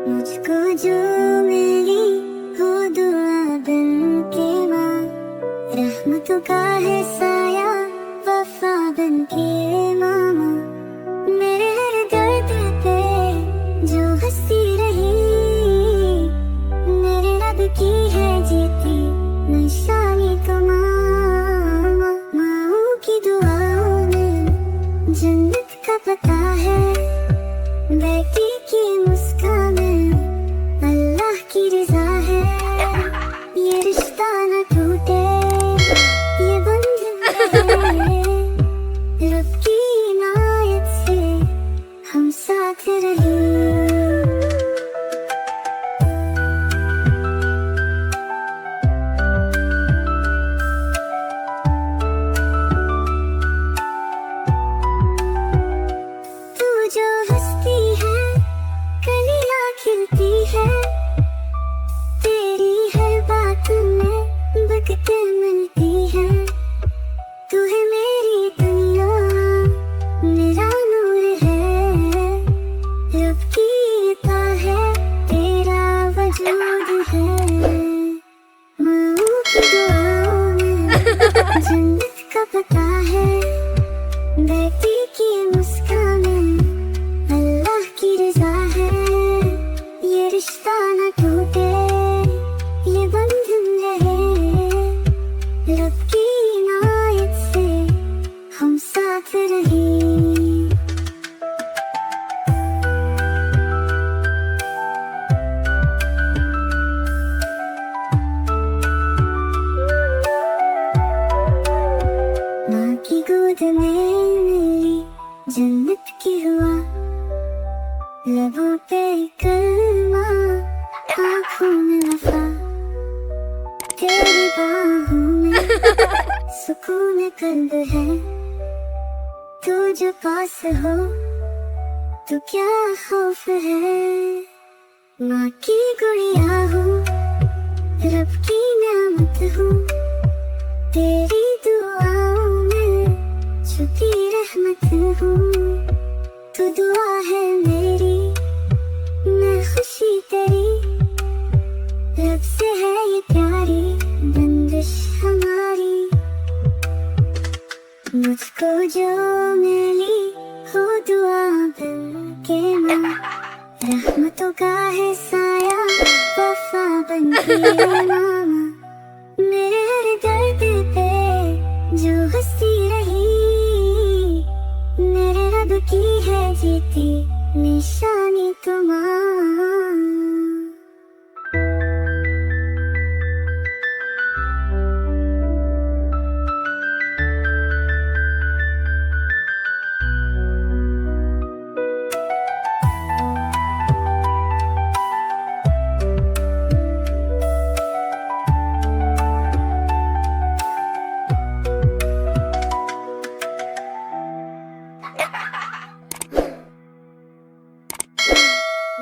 मुझको जो मिली हो दुआ बन के माँ, रहमतों का है साया वफा बन के मामा। मेरे हर दर्द पे जो हंसी रही, मेरे रब की है जीती निशानी तो मामा। माओ की दुआओं में जन्नत का पता है, बेटी की मुस्कान अल्लाह की रज़ा है। ये रिश्ता न टूटे, ये बंधन रहे, रब की इनायत से हम साथ रहे। जो हंसती है कलियां खिलती है, तेरी हर बात में बरकतें मिलती है। तू है मेरी दुनिया, मेरा नूर है, रब की अता है, तेरा वजूद है। माँ की दुआओं में जन्नत का पता है, बेटी की मुस्कान अल्लाह की रज़ा है। ये रिश्ता न टूटे, ये बंधन रहे, रब की इनायत से हम साथ रहे। माँ की गोद में मिली जन्नत की हुआ, लबों पे कलमा आँखों में वफा, तेरी बाहों में सुकून कल्ब है। तू जो पास हो तो क्या खौफ है, माँ की गुड़िया हूँ, रब की नेमत हूँ, तेरी दुआओं में छुपी रहमत हूँ। तू दुआ है मेरी, मैं खुशी तेरी, रब से है ये प्यारी बंदिश हमारी। मुझको जो मिली हो दुआ बन के माँ, रहमतों का है साया वफा बन के मामा। मेरे हर दर्द पे जो हंसी रही, मेरे रब की है जीती निशानी तो माँ।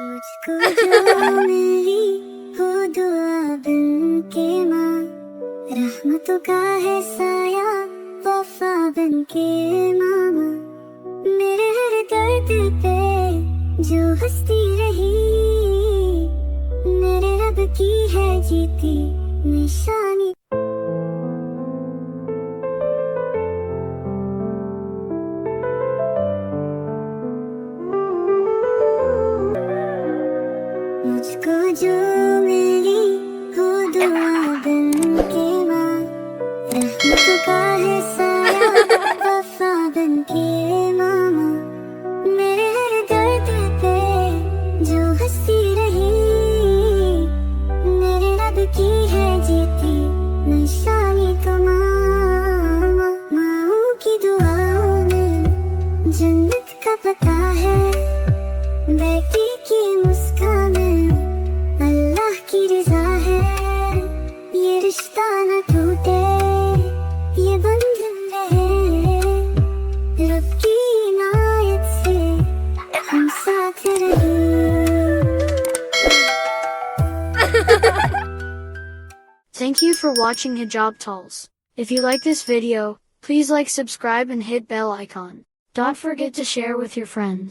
मुझको जो मिली हो दुआ बन के माँ, रहमतों का है साया वफा बन के मामा। मेरे हर दर्द पे जो हंसती रही, मेरे रब की है जीती निशानी। मुझको जो मिली हो दुआ बन के माँ, रहमतों का है साया वफा बन के मामा। मेरे हर दर्द पे जो हंसती रही, मेरे रब की है जीती निशानी तो मामा। माओ की दुआओं में जन्नत का पता है, बेटी की मुस्कान अल्लाह की रज़ा है। ये रिश्ता न टूटे, ये बंधन रहे, रब की इनायत से हम साथ रहे। Thank you for watching Hijab Talks. If you like this video, please like, subscribe and hit bell icon. Don't forget to share with your friends.